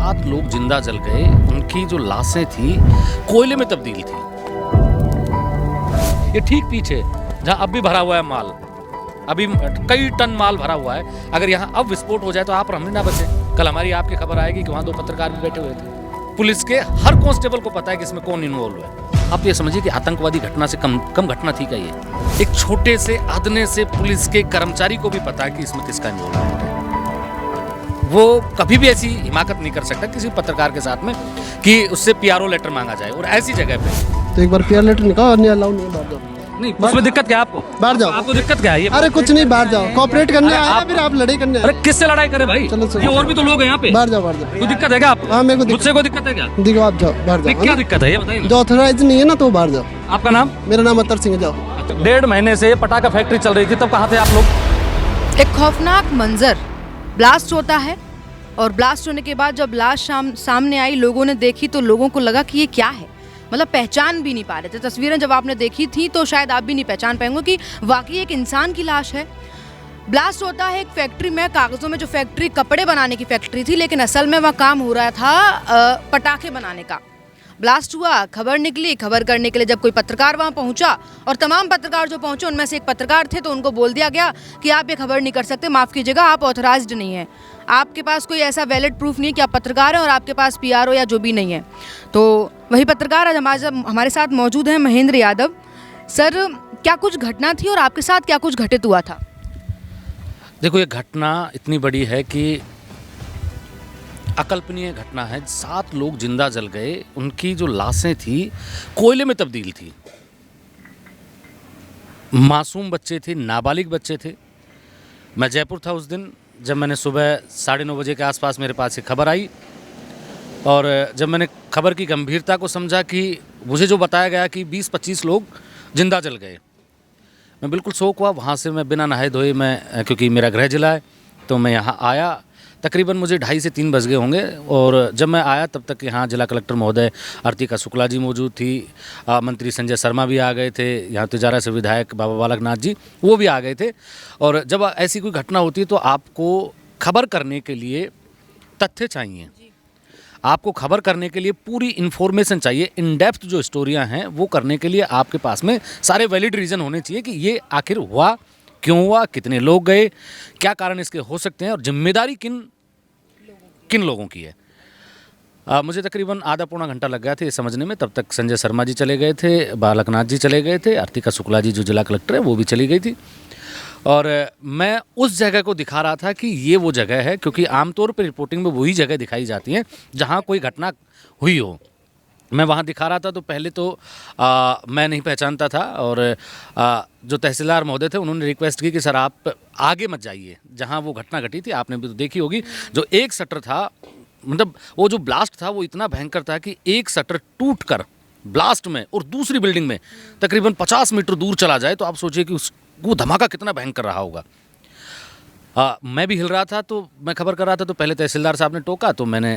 7 लोग जिंदा जल गए, उनकी जो लाशें थी कोयले में तब्दील थी। ये ठीक पीछे जहां अब भी भरा हुआ है माल, अभी कई टन माल भरा हुआ है, अगर यहाँ अब विस्फोट हो जाए तो आप और हम ना बचे। कल हमारी आपकी खबर आएगी कि वहाँ 2 पत्रकार भी बैठे हुए थे। पुलिस के हर कांस्टेबल को पता है कि इसमें कौन इन्वॉल्व है। आप ये समझिए कि आतंकवादी घटना से कम घटना थी क्या ये? एक छोटे से अदने से पुलिस के कर्मचारी को भी पता है कि इसमें किसका इन्वॉल्वमेंट है। वो कभी भी ऐसी हिमाकत नहीं कर सकता किसी पत्रकार के साथ में कि उससे पीआरओ लेटर मांगा जाए, और ऐसी जगह पे तो एक बार पीआर लेटर निकालो और नहीं अलाउ नहीं, बाहर जाओ। नहीं, उसमें दिक्कत क्या है आपको? बाहर जाओ। आपको दिक्कत क्या है ये? अरे कुछ नहीं, बाहर जाओ। कॉपरेट करने आए या फिर आप लड़ाई करने आए? अरे किससे लड़ाई करे भाई? चलो ये और भी तो लोग हैं यहाँ पे। बाहर जाओ, बाहर जाओ। कोई दिक्कत है क्या आपको? हाँ, मेरे को मुझसे कोई दिक्कत है क्या? दिखो, आप जाओ, बाहर जाओ। क्या दिक्कत है ये बताइए ना। जो ऑथराइज नहीं है ना तो बाहर जाओ। आपका नाम? मेरा नाम अतर सिंह। जाओ। 1.5 महीने से पटाखा फैक्ट्री चल रही थी, तब कहाँ थे आप लोग? एक खौफनाक मंजर, ब्लास्ट होता है और ब्लास्ट होने के बाद जब लाश सामने आई, लोगों ने देखी तो लोगों को लगा कि ये क्या है, मतलब पहचान भी नहीं पा रहे थे। तस्वीरें जब आपने देखी थी तो शायद आप भी नहीं पहचान पाएंगे कि वाकई एक इंसान की लाश है। ब्लास्ट होता है एक फैक्ट्री में, कागज़ों में जो फैक्ट्री कपड़े बनाने की फैक्ट्री थी, लेकिन असल में वह काम हो रहा था पटाखे बनाने का। ब्लास्ट हुआ, खबर निकली, खबर करने के लिए जब कोई पत्रकार वहाँ पहुँचा, और तमाम पत्रकार जो पहुँचे उनमें से एक पत्रकार थे, तो उनको बोल दिया गया कि आप ये खबर नहीं कर सकते, माफ़ कीजिएगा, आप ऑथराइज्ड नहीं हैं, आपके पास कोई ऐसा वैलिड प्रूफ नहीं है कि आप पत्रकार हैं और आपके पास पीआरओ या जो भी नहीं है। तो वही पत्रकार आज हमारे साथ मौजूद हैं, महेंद्र यादव। सर, क्या कुछ घटना थी और आपके साथ क्या कुछ घटित हुआ था? देखो, ये घटना इतनी बड़ी है कि अकल्पनीय घटना है। 7 लोग जिंदा जल गए, उनकी जो लाशें थी कोयले में तब्दील थी। मासूम बच्चे थे, नाबालिग बच्चे थे। मैं जयपुर था उस दिन, जब मैंने सुबह 9:30 बजे के आसपास मेरे पास एक खबर आई, और जब मैंने खबर की गंभीरता को समझा कि मुझे जो बताया गया कि 20-25 लोग जिंदा जल गए, मैं बिल्कुल शौक हुआ। वहाँ से मैं बिना नहाए धोए, मैं क्योंकि मेरा गृह जिला है, तो मैं यहाँ आया। तकरीबन मुझे 2:30 से 3 बज गए होंगे, और जब मैं आया तब तक यहाँ जिला कलेक्टर महोदय अर्तिका शुक्ला जी मौजूद थी, मंत्री संजय शर्मा भी आ गए थे, यहाँ तिजारा से विधायक बाबा बालक नाथ जी वो भी आ गए थे। और जब ऐसी कोई घटना होती है तो आपको खबर करने के लिए तथ्य चाहिए, आपको खबर करने के लिए पूरी इन्फॉर्मेशन चाहिए, इन डेप्थ जो स्टोरियाँ हैं वो करने के लिए आपके पास में सारे वैलिड रीज़न होने चाहिए कि ये आखिर हुआ, क्यों हुआ, कितने लोग गए, क्या कारण इसके हो सकते हैं, और जिम्मेदारी किन लोगों की है। मुझे तकरीबन आधा पौना घंटा लग गया था ये समझने में। तब तक संजय शर्मा जी चले गए थे, बालकनाथ जी चले गए थे, अर्तिका शुक्ला जी जो जिला कलेक्टर है वो भी चली गई थी, और मैं उस जगह को दिखा रहा था कि ये वो जगह है, क्योंकि आमतौर पर रिपोर्टिंग में वही जगह दिखाई जाती है जहाँ कोई घटना हुई हो। मैं वहाँ दिखा रहा था तो पहले तो मैं नहीं पहचानता था, और जो तहसीलदार महोदय थे उन्होंने रिक्वेस्ट की कि सर आप आगे मत जाइए जहाँ वो घटना घटी थी। आपने भी तो देखी होगी, जो एक शटर था, मतलब वो जो ब्लास्ट था वो इतना भयंकर था कि एक शटर टूटकर ब्लास्ट में और दूसरी बिल्डिंग में तकरीबन 50 मीटर दूर चला जाए, तो आप सोचिए कि वो धमाका कितना भयंकर रहा होगा। मैं भी हिल रहा था, तो मैं खबर कर रहा था, तो पहले तहसीलदार साहब ने टोका, तो मैंने,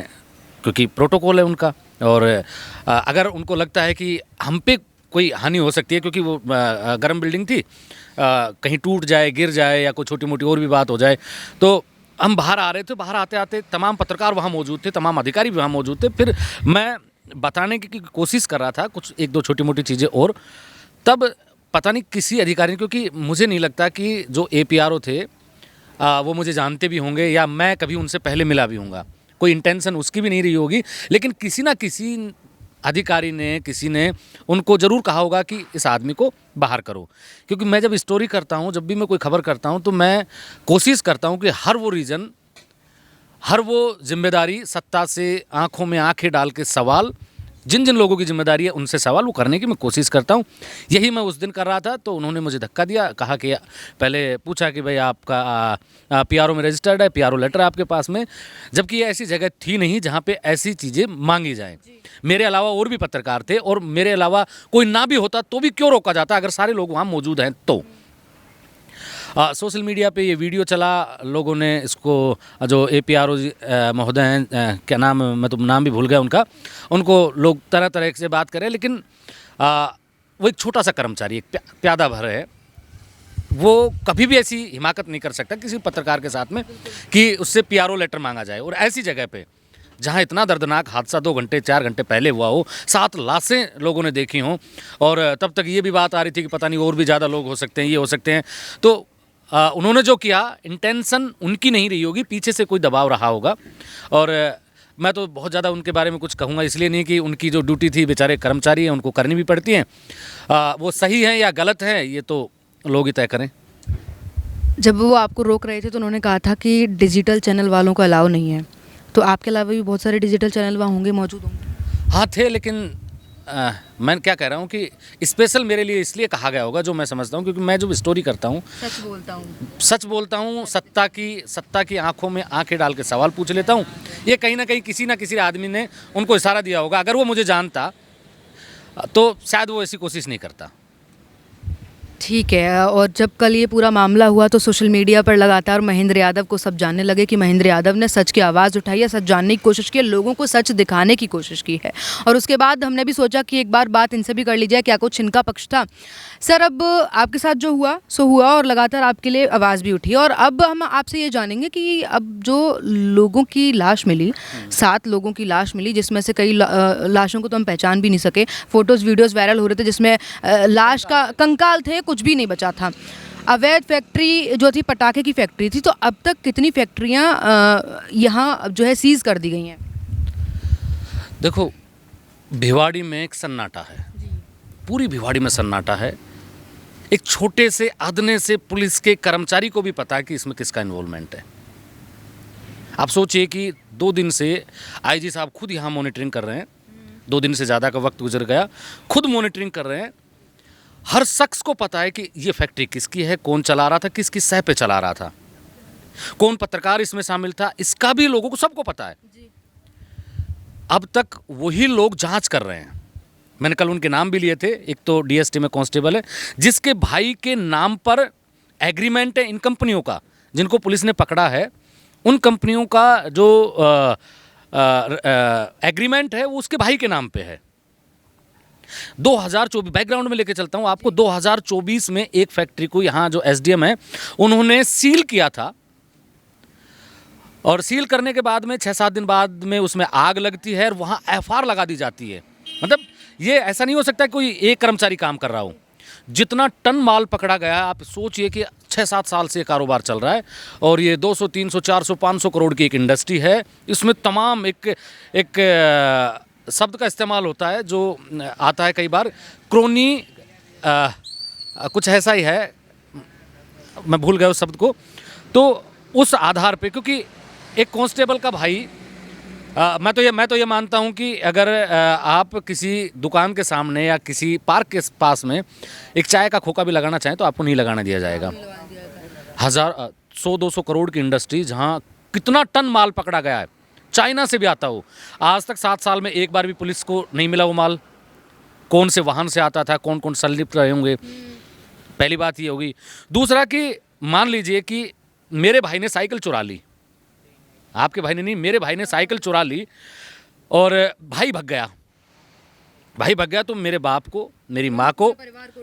क्योंकि प्रोटोकॉल है उनका, और अगर उनको लगता है कि हम पे कोई हानि हो सकती है, क्योंकि वो गर्म बिल्डिंग थी, कहीं टूट जाए, गिर जाए, या कोई छोटी मोटी और भी बात हो जाए, तो हम बाहर आ रहे थे। बाहर आते आते तमाम पत्रकार वहाँ मौजूद थे, तमाम अधिकारी भी वहाँ मौजूद थे। फिर मैं बताने की कोशिश कर रहा था कुछ 1-2 छोटी मोटी चीज़ें, और तब पता नहीं किसी अधिकारी, क्योंकि मुझे नहीं लगता कि जो APRO थे वो मुझे जानते भी होंगे, या मैं कभी उनसे पहले मिला भी हूँगा, कोई इंटेंशन उसकी भी नहीं रही होगी, लेकिन किसी ना किसी अधिकारी ने, किसी ने उनको ज़रूर कहा होगा कि इस आदमी को बाहर करो। क्योंकि मैं जब स्टोरी करता हूँ, जब भी मैं कोई खबर करता हूँ, तो मैं कोशिश करता हूँ कि हर वो रीज़न, हर वो जिम्मेदारी, सत्ता से आंखों में आंखें डाल के सवाल, जिन जिन लोगों की जिम्मेदारी है उनसे सवाल वो करने की मैं कोशिश करता हूँ। यही मैं उस दिन कर रहा था, तो उन्होंने मुझे धक्का दिया, कहा कि पहले पूछा कि भाई आपका पीआरओ में रजिस्टर्ड है, पीआरओ लेटर है आपके पास में, जबकि ये ऐसी जगह थी नहीं जहाँ पे ऐसी चीज़ें मांगी जाएं। मेरे अलावा और भी पत्रकार थे, और मेरे अलावा कोई ना भी होता तो भी क्यों रोका जाता अगर सारे लोग वहाँ मौजूद हैं तो। सोशल मीडिया पे ये वीडियो चला, लोगों ने इसको, जो APRO महोदय हैं, क्या नाम, मैं तो नाम भी भूल गया उनका, उनको लोग तरह तरह से बात करें, लेकिन वो एक छोटा सा कर्मचारी, एक प्यादा भर है, वो कभी भी ऐसी हिमाकत नहीं कर सकता किसी पत्रकार के साथ में कि उससे पीआरओ लेटर मांगा जाए। और ऐसी जगह पे जहाँ इतना दर्दनाक हादसा 2 घंटे 4 घंटे पहले हुआ हो, 7 लाशें लोगों ने देखी हों, और तब तक ये भी बात आ रही थी कि पता नहीं और भी ज़्यादा लोग हो सकते हैं, ये हो सकते हैं। तो उन्होंने जो किया, इंटेंशन उनकी नहीं रही होगी, पीछे से कोई दबाव रहा होगा। और मैं तो बहुत ज़्यादा उनके बारे में कुछ कहूँगा इसलिए नहीं कि उनकी जो ड्यूटी थी, बेचारे कर्मचारी हैं, उनको करनी भी पड़ती हैं। वो सही हैं या गलत हैं ये तो लोग ही तय करें। जब वो आपको रोक रहे थे तो उन्होंने कहा था कि डिजिटल चैनल वालों को अलाउ नहीं है, तो आपके अलावा भी बहुत सारे डिजिटल चैनल वहाँ होंगे, मौजूद होंगे? हाँ थे, लेकिन मैं क्या कह रहा हूँ कि स्पेशल मेरे लिए इसलिए कहा गया होगा, जो मैं समझता हूँ, क्योंकि मैं जो स्टोरी करता हूँ सच बोलता हूँ, सत्ता की आंखों में आंखें डाल के सवाल पूछ लेता हूँ। ये कहीं ना कहीं किसी ना किसी आदमी ने उनको इशारा दिया होगा। अगर वो मुझे जानता तो शायद वो ऐसी कोशिश नहीं करता। ठीक है। और जब कल ये पूरा मामला हुआ तो सोशल मीडिया पर लगातार महेंद्र यादव को सब जानने लगे कि महेंद्र यादव ने सच की आवाज़ उठाई है, सच जानने की कोशिश की है, लोगों को सच दिखाने की कोशिश की है। और उसके बाद हमने भी सोचा कि एक बार बात इनसे भी कर ली जाए, क्या कुछ इनका पक्ष था। सर, अब आपके साथ जो हुआ सो हुआ, और लगातार आपके लिए आवाज़ भी उठी। और अब हम आपसे ये जानेंगे कि अब जो लोगों की लाश मिली, 7 लोगों की लाश मिली, जिसमें से कई लाशों को तो हम पहचान भी नहीं सके। फ़ोटोज़ वीडियोज़ वायरल हो रहे थे जिसमें लाश का कंकाल थे, कुछ भी नहीं बचा था। अवैध फैक्ट्री जो थी, पटाखे की फैक्ट्री थी। तो अब तक कितनी फैक्ट्रियां यहाँ जो है सीज कर दी गई हैं? देखो, भिवाड़ी में एक सन्नाटा है, पूरी भिवाड़ी में सन्नाटा है। एक छोटे से अदने से पुलिस के कर्मचारी को भी पता है कि इसमें किसका इन्वॉल्वमेंट है। आप सोचिए कि 2 दिन से आईजी साहब खुद यहाँ मॉनिटरिंग कर रहे हैं, 2 दिन से ज़्यादा का वक्त गुजर गया, खुद मॉनिटरिंग कर रहे हैं। हर शख्स को पता है कि ये फैक्ट्री किसकी है, कौन चला रहा था, किस किस सह पे चला रहा था, कौन पत्रकार इसमें शामिल था, इसका भी लोगों को सबको पता है। अब तक वही लोग जांच कर रहे हैं। मैंने कल उनके नाम भी लिए थे। एक तो डीएसटी में कांस्टेबल है जिसके भाई के नाम पर एग्रीमेंट है इन कंपनियों का, जिनको पुलिस ने पकड़ा है। उन कंपनियों का जो एग्रीमेंट है वो उसके भाई के नाम पे है। 2024 बैकग्राउंड में लेके चलता हूं आपको। 2024 में एक फैक्ट्री को यहाँ जो एसडीएम है उन्होंने सील किया था, और सील करने के बाद में 6-7 दिन बाद में उसमें आग लगती है और वहाँ एफआईआर लगा दी जाती है। मतलब ये ऐसा नहीं हो सकता कोई एक कर्मचारी काम कर रहा हो। जितना टन माल पकड़ा गया, आप सोचिए कि 6-7 साल से कारोबार चल रहा है, और ये 200, 300, 400, 500 करोड़ की एक इंडस्ट्री है। इसमें तमाम एक शब्द का इस्तेमाल होता है जो आता है कई बार, क्रोनी कुछ ऐसा ही है, मैं भूल गया उस शब्द को। तो उस आधार पे, क्योंकि एक कांस्टेबल का भाई, मैं तो ये मानता हूं कि अगर आप किसी दुकान के सामने या किसी पार्क के पास में एक चाय का खोखा भी लगाना चाहें तो आपको नहीं लगाने दिया जाएगा। 100-200 करोड़ की इंडस्ट्री जहां कितना टन माल पकड़ा गया है, चाइना से भी आता हो। आज तक 7 साल में एक बार भी पुलिस को नहीं मिला वो माल। कौन से वाहन से आता था, कौन कौन संलिप्त रहे होंगे, पहली बात ये होगी। दूसरा कि मान लीजिए कि मेरे भाई ने साइकिल चुरा ली, आपके भाई ने नहीं, मेरे भाई ने साइकिल चुरा ली और भाई भग गया तो मेरे बाप को, मेरी माँ को,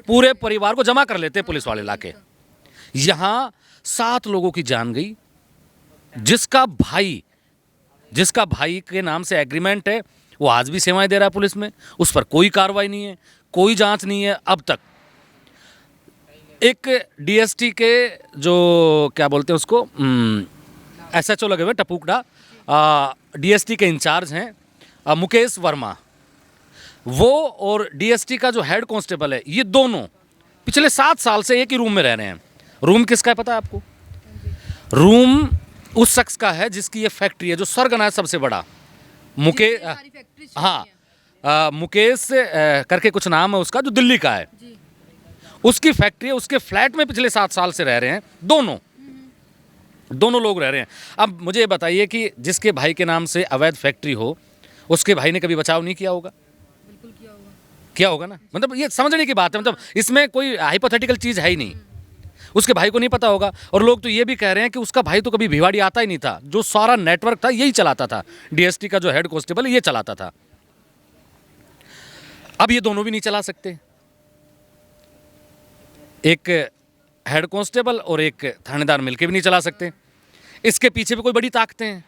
पूरे परिवार को जमा कर लेते पुलिस वाले लाके। यहाँ 7 लोगों की जान गई। जिसका भाई के नाम से एग्रीमेंट है वो आज भी सेवाएं दे रहा है पुलिस में, उस पर कोई कार्रवाई नहीं है, कोई जांच नहीं है अब तक। एक डीएसटी के जो क्या बोलते हैं उसको, एसएचओ लगे हुए टपूकड़ा, डीएसटी के इंचार्ज हैं मुकेश वर्मा, वो और डीएसटी का जो हेड कांस्टेबल है, ये दोनों पिछले 7 साल से एक ही रूम में रह रहे हैं। रूम किसका है पता है आपको? रूम उस शख्स का है जिसकी ये फैक्ट्री है, जो सरगना है सबसे बड़ा, मुकेश करके कुछ नाम है उसका, जो दिल्ली का है। उसकी फैक्ट्री है, उसके फ्लैट में पिछले 7 साल से रह रहे हैं दोनों लोग रह रहे हैं। अब मुझे ये बताइए कि जिसके भाई के नाम से अवैध फैक्ट्री हो, उसके भाई ने कभी बचाव नहीं किया होगा? बिल्कुल किया होगा ना। मतलब ये समझने की बात है, मतलब इसमें कोई हाइपोथेटिकल चीज़ है ही नहीं। उसके भाई को नहीं पता होगा। और लोग तो ये भी कह रहे हैं कि उसका भाई तो कभी भिवाड़ी आता ही नहीं था, जो सारा नेटवर्क था यही चलाता था, डीएसटी का जो हेड कांस्टेबल ये चलाता था। अब ये दोनों भी नहीं चला सकते, एक हेड कांस्टेबल और एक थानेदार मिलकर भी नहीं चला सकते। इसके पीछे भी कोई बड़ी ताकतें हैं।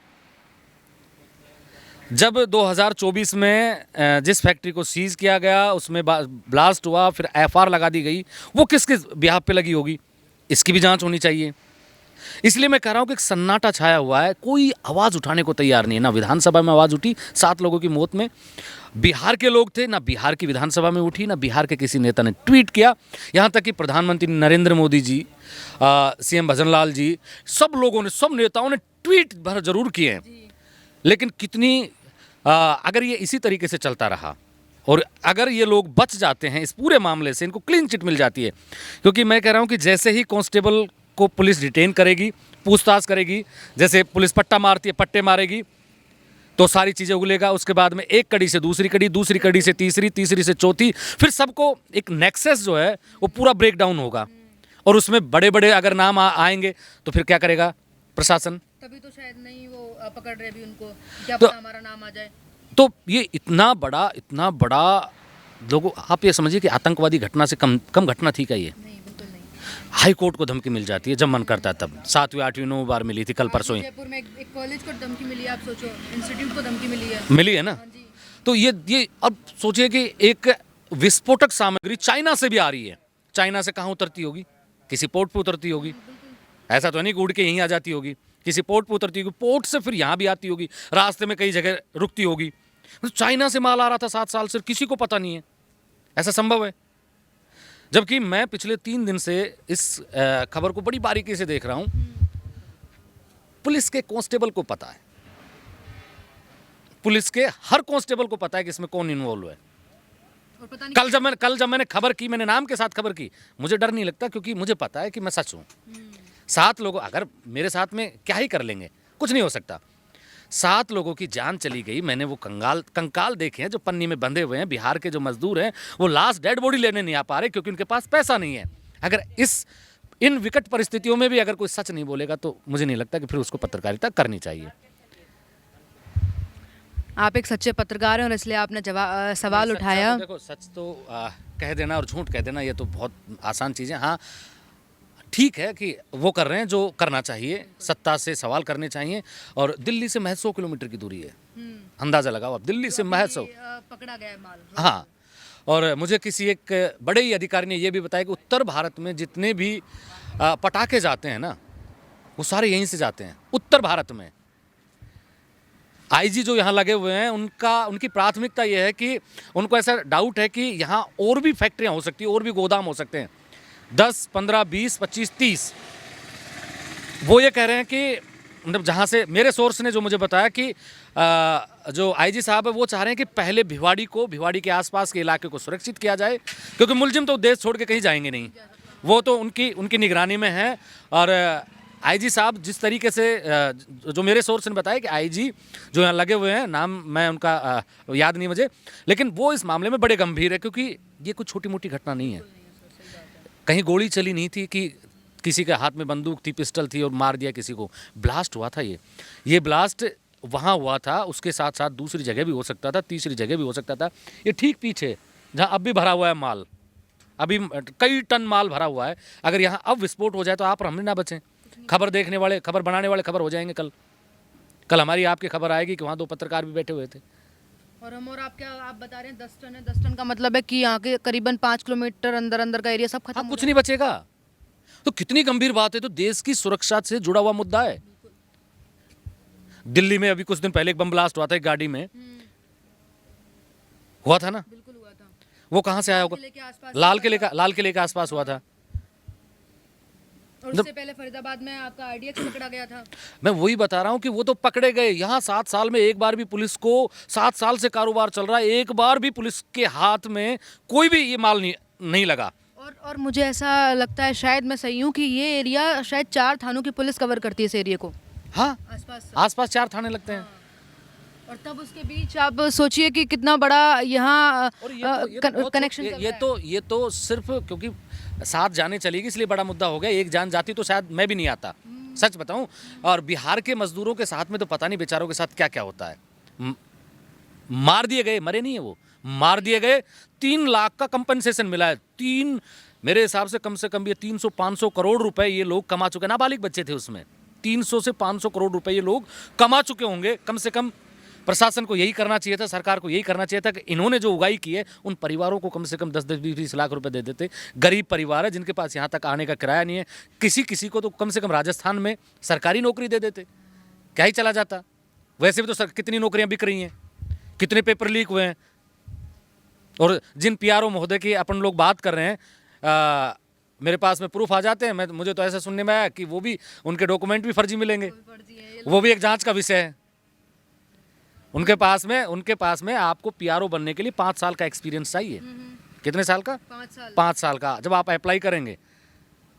जब 2024 में जिस फैक्ट्री को सीज किया गया उसमें ब्लास्ट हुआ, फिर एफआर लगा दी गई, वो किसके बिहाफ पे लगी होगी, इसकी भी जांच होनी चाहिए। इसलिए मैं कह रहा हूँ कि एक सन्नाटा छाया हुआ है, कोई आवाज़ उठाने को तैयार नहीं है। ना विधानसभा में आवाज़ उठी 7 लोगों की मौत में, बिहार के लोग थे, ना बिहार की विधानसभा में उठी, ना बिहार के किसी नेता ने ट्वीट किया। यहाँ तक कि प्रधानमंत्री नरेंद्र मोदी जी, सीएम भजनलाल जी, सब लोगों ने, सब नेताओं ने ट्वीट भर जरूर किए हैं। लेकिन कितनी अगर ये इसी तरीके से चलता रहा और अगर ये लोग बच जाते हैं इस पूरे मामले से, इनको क्लीन चिट मिल जाती है, क्योंकि मैं कह रहा हूँ कि जैसे ही कांस्टेबल को पुलिस डिटेन करेगी, पूछताछ करेगी, जैसे पुलिस पट्टा मारती है, पट्टे मारेगी, तो सारी चीज़ें उगलेगा। उसके बाद में एक कड़ी से दूसरी कड़ी, दूसरी कड़ी से तीसरी, तीसरी से चौथी, फिर सबको एक नेक्सस जो है वो पूरा ब्रेक डाउन होगा। और उसमें बड़े बड़े अगर नाम आएंगे तो फिर क्या करेगा प्रशासन? तभी तो शायद नहीं वो पकड़ रहे भी उनको, क्या तो- पता हमारा नाम आ जाए। तो ये इतना बड़ा लोगों, आप ये समझिए कि आतंकवादी घटना से कम घटना थी क्या ये? नहीं, बिल्कुल नहीं। हाई कोर्ट को धमकी मिल जाती है जब मन करता है तब। 7वीं 8वीं 9वीं बार मिली थी, कल परसों ही जयपुर में एक कॉलेज को धमकी मिली है, आप सोचो, इंस्टीट्यूट को धमकी मिली है। मिली है ना। हाँ जी। तो ये अब सोचिए कि एक विस्फोटक सामग्री चाइना से भी आ रही है। चाइना से कहाँ उतरती होगी? किसी पोर्ट पे उतरती होगी। ऐसा तो नहीं कि उड़ के यहीं आ जाती होगी, किसी पोर्ट पे उतरती होगी, पोर्ट से फिर यहाँ भी आती होगी, रास्ते में कई जगह रुकती होगी। तो चाइना से माल आ रहा था 7 साल से, किसी को पता नहीं है। ऐसा संभव है? जबकि मैं पिछले 3 दिन से इस खबर को बड़ी बारीकी से देख रहा हूं। पुलिस के कांस्टेबल को पता है, पुलिस के हर कांस्टेबल को पता है कि इसमें कौन इन्वॉल्व है। और पता नहीं कल जब मैंने खबर की, मैंने नाम के साथ खबर की, मुझे डर नहीं लगता, क्योंकि मुझे पता है कि मैं सच हूं। 7 लोगों, अगर मेरे साथ में क्या ही कर लेंगे, कुछ नहीं हो सकता। 7 लोगों की जान चली गई। मैंने वो कंकाल देखे हैं जो पन्नी में बंधे हुए हैं। बिहार के जो मजदूर हैं वो लास्ट डेड बॉडी लेने नहीं आ पा रहे क्योंकि उनके पास पैसा नहीं है। अगर इन विकट परिस्थितियों में भी अगर कोई सच नहीं बोलेगा तो मुझे नहीं लगता कि फिर उसको पत्रकारिता करनी चाहिए। आप एक सच्चे पत्रकार हैं और इसलिए आपने सवाल उठाया। तो देखो, सच तो कह देना और झूठ कह देना ये तो बहुत आसान चीज़ है। हाँ, ठीक है कि वो कर रहे हैं जो करना चाहिए, सत्ता से सवाल करने चाहिए। और दिल्ली से महज 100 किलोमीटर की दूरी है, अंदाज़ा लगाओ आप, दिल्ली से महज 100। पकड़ा गया है माल। हाँ, और मुझे किसी एक बड़े ही अधिकारी ने ये भी बताया कि उत्तर भारत में जितने भी पटाखे जाते हैं ना, वो सारे यहीं से जाते हैं, उत्तर भारत में। आईजी जो यहाँ लगे हुए हैं, उनकी प्राथमिकता ये है कि उनको ऐसा डाउट है कि यहाँ और भी फैक्ट्रियाँ हो सकती हैं, और भी गोदाम हो सकते हैं, 10, 15, 20, 25, 30। वो ये कह रहे हैं कि मतलब जहाँ से मेरे सोर्स ने जो मुझे बताया कि जो आईजी साहब है वो चाह रहे हैं कि पहले भिवाड़ी के आसपास के इलाके को सुरक्षित किया जाए, क्योंकि मुलजिम तो देश छोड़ के कहीं जाएंगे नहीं, वो तो उनकी निगरानी में है। और आईजी साहब जिस तरीके से जो मेरे सोर्स ने बताया कि आईजी जो यहाँ लगे हुए हैं, नाम मैं उनका याद नहीं मुझे, लेकिन वो इस मामले में बड़े गंभीर है, क्योंकि ये कुछ छोटी मोटी घटना नहीं है। कहीं गोली चली नहीं थी कि किसी के हाथ में बंदूक थी, पिस्टल थी और मार दिया किसी को। ब्लास्ट हुआ था, ये ब्लास्ट वहाँ हुआ था, उसके साथ साथ दूसरी जगह भी हो सकता था, तीसरी जगह भी हो सकता था। ये ठीक पीछे जहाँ अब भी भरा हुआ है माल, अभी कई टन माल भरा हुआ है। अगर यहाँ अब विस्फोट हो जाए तो आप और हम ना बचें। खबर देखने वाले, खबर बनाने वाले खबर हो जाएंगे। कल हमारी आपकी खबर आएगी कि वहाँ 2 पत्रकार भी बैठे हुए थे। और आप बता रहे हैं 10 टन है। 10 टन का मतलब है कि यहाँ के करीबन 5 किलोमीटर अंदर का एरिया सब खत्म हो कुछ नहीं बचेगा। तो कितनी गंभीर बात है, तो देश की सुरक्षा से जुड़ा हुआ मुद्दा है। दिल्ली में अभी कुछ दिन पहले एक बम ब्लास्ट हुआ था, एक गाड़ी में हुआ था ना। बिल्कुल हुआ था। वो कहाँ से आया होगा? लाल किले के आसपास हुआ था। और उससे पहले फरीदाबाद में आपका आईडीएक्स पकड़ा गया था। मैं वही बता रहा हूँ कि वो तो पकड़े गए। यहाँ 7 साल में एक बार भी पुलिस को, 7 साल से कारोबार चल रहा है, एक बार भी पुलिस के हाथ में कोई भी ये माल नहीं लगा। और मुझे ऐसा लगता है, शायद मैं सही हूँ, कि ये एरिया शायद 4 थानों की पुलिस कवर करती है इस एरिया को। हाँ, आसपास 4 थाने लगते हैं। और तब उसके बीच आप सोचिए कि कितना बड़ा यहाँ कनेक्शन। ये तो सिर्फ क्योंकि 7 जाने चलेगी इसलिए बड़ा मुद्दा हो गया। 1 जान जाती तो शायद मैं भी नहीं आता, सच बताऊं। और बिहार के मजदूरों के साथ में तो पता नहीं बेचारों के साथ क्या क्या होता है। मार दिए गए, मरे नहीं है वो, मार दिए गए। 3 लाख का कंपनसेशन मिला है। मेरे हिसाब से कम ये 300-500 करोड़ रुपए ये लोग कमा चुके। नाबालिग बच्चे थे उसमें। 300 से 500 करोड़ रुपए ये लोग कमा चुके होंगे कम से कम। प्रशासन को यही करना चाहिए था, सरकार को यही करना चाहिए था कि इन्होंने जो उगाई की है उन परिवारों को कम से कम 10-10, 20-20 लाख रुपए दे देते। गरीब परिवार है जिनके पास यहाँ तक आने का किराया नहीं है, किसी को तो कम से कम राजस्थान में सरकारी नौकरी दे देते, क्या ही चला जाता। वैसे भी तो कितनी नौकरियां बिक रही हैं, कितने पेपर लीक हुए हैं। और जिन पीआरओ महोदय की अपन लोग बात कर रहे हैं, मेरे पास में प्रूफ आ जाते हैं, मुझे तो ऐसा सुनने में आया कि वो भी उनके डॉक्यूमेंट भी फर्जी मिलेंगे, वो भी एक जांच का विषय है। उनके पास में आपको पीआरओ बनने के लिए 5 साल का एक्सपीरियंस चाहिए। कितने साल का? 5 साल का। जब आप अप्लाई करेंगे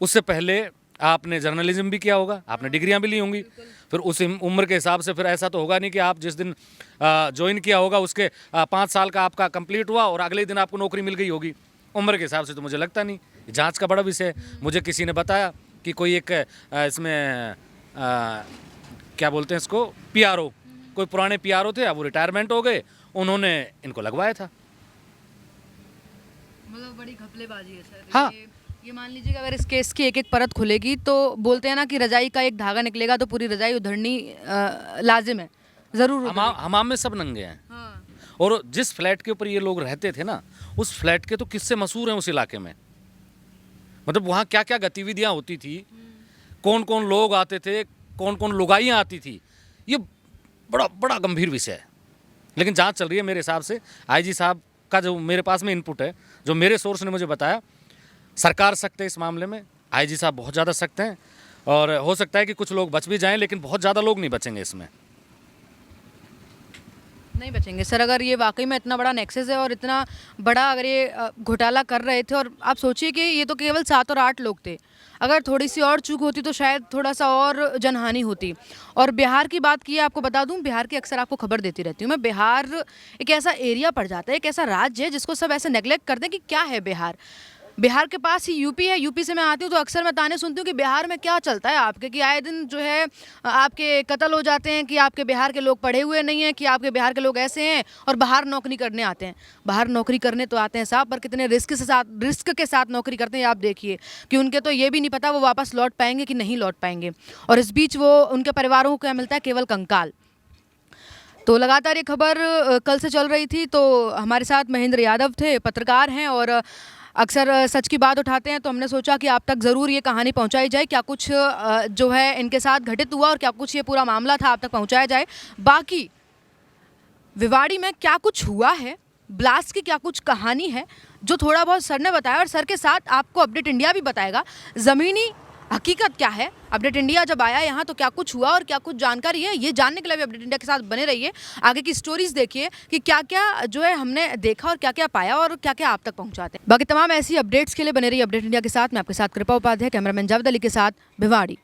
उससे पहले आपने जर्नलिज्म भी किया होगा, आपने डिग्रियां भी ली होंगी, फिर उस उम्र के हिसाब से फिर ऐसा तो होगा नहीं कि आप जिस दिन ज्वाइन किया होगा उसके 5 साल का आपका कंप्लीट हुआ और अगले दिन आपको नौकरी मिल गई होगी। उम्र के हिसाब से तो मुझे लगता नहीं। जांच का बड़ा विषय है। मुझे किसी ने बताया कि कोई एक इसमें क्या बोलते हैं इसको, पीआरओ, कोई पुराने पीआरओ थे, अब वो रिटायरमेंट हो गए, उन्होंने इनको लगवाया था। मतलब बड़ी घपलेबाजी है सर। हाँ। ये मान लीजिए कि अगर इस केस की एक एक परत खुलेगी तो बोलते हैं ना कि रजाई का एक धागा निकलेगा तो पूरी रजाई उधड़नी लाजिम है, जरूर उधड़ेगी। हमाम में सब नंगे हैं। हाँ। और जिस फ्लैट के ऊपर ये लोग रहते थे ना, उस फ्लैट के तो किस्से मशहूर हैं उस इलाके में। मतलब वहाँ क्या क्या गतिविधियाँ होती थी, कौन कौन लोग आते थे, कौन कौन लुगाइयाँ आती थी, ये बड़ा गंभीर विषय है। लेकिन जांच चल रही है। मेरे हिसाब से आईजी साहब का जो मेरे पास में इनपुट है, जो मेरे सोर्स ने मुझे बताया, सरकार सख्त है इस मामले में, आईजी साहब बहुत ज़्यादा सख्त हैं और हो सकता है कि कुछ लोग बच भी जाएं, लेकिन बहुत ज़्यादा लोग नहीं बचेंगे इसमें। नहीं बचेंगे सर। अगर ये वाकई में इतना बड़ा नेक्सस है और इतना बड़ा अगर ये घोटाला कर रहे थे, और आप सोचिए कि ये तो केवल 7 और 8 लोग थे, अगर थोड़ी सी और चूक होती तो शायद थोड़ा सा और जनहानि होती। और बिहार की बात की है, आपको बता दूं, बिहार की अक्सर आपको खबर देती रहती हूँ मैं। बिहार एक ऐसा एरिया पड़ जाता है, एक ऐसा राज्य है जिसको सब ऐसे नेग्लेक्ट करते हैं कि क्या है बिहार। बिहार के पास ही यूपी है, यूपी से मैं आती हूँ तो अक्सर मैं ताने सुनती हूँ कि बिहार में क्या चलता है आपके, कि आए दिन जो है आपके कत्ल हो जाते हैं, कि आपके बिहार के लोग पढ़े हुए नहीं हैं, कि आपके बिहार के लोग ऐसे हैं और बाहर नौकरी करने आते हैं। बाहर नौकरी करने तो आते हैं साहब, पर कितने रिस्क के साथ नौकरी करते हैं आप देखिए, कि उनके तो ये भी नहीं पता वो वापस लौट पाएंगे कि नहीं लौट पाएंगे, और इस बीच वो उनके परिवारों को क्या मिलता है, केवल कंकाल। तो लगातार ये खबर कल से चल रही थी। तो हमारे साथ महेंद्र यादव थे, पत्रकार हैं और अक्सर सच की बात उठाते हैं, तो हमने सोचा कि आप तक ज़रूर ये कहानी पहुंचाई जाए, क्या कुछ जो है इनके साथ घटित हुआ और क्या कुछ ये पूरा मामला था आप तक पहुंचाया जाए। बाकी विवाड़ी में क्या कुछ हुआ है, ब्लास्ट की क्या कुछ कहानी है, जो थोड़ा बहुत सर ने बताया, और सर के साथ आपको अपडेट इंडिया भी बताएगा ज़मीनी हकीकत क्या है। अपडेट इंडिया जब आया यहाँ तो क्या कुछ हुआ और क्या कुछ जानकारी है, ये जानने के लिए भी अपडेट इंडिया के साथ बने रहिए। आगे की स्टोरीज देखिए कि क्या क्या जो है हमने देखा और क्या क्या पाया और क्या क्या आप तक पहुँचाते हैं। बाकी तमाम ऐसी अपडेट्स के लिए बने रहिए अपडेट इंडिया के साथ। मैं आपके साथ कृपा उपाध्याय, कैमरामैन जावेद अली के साथ भिवाड़ी।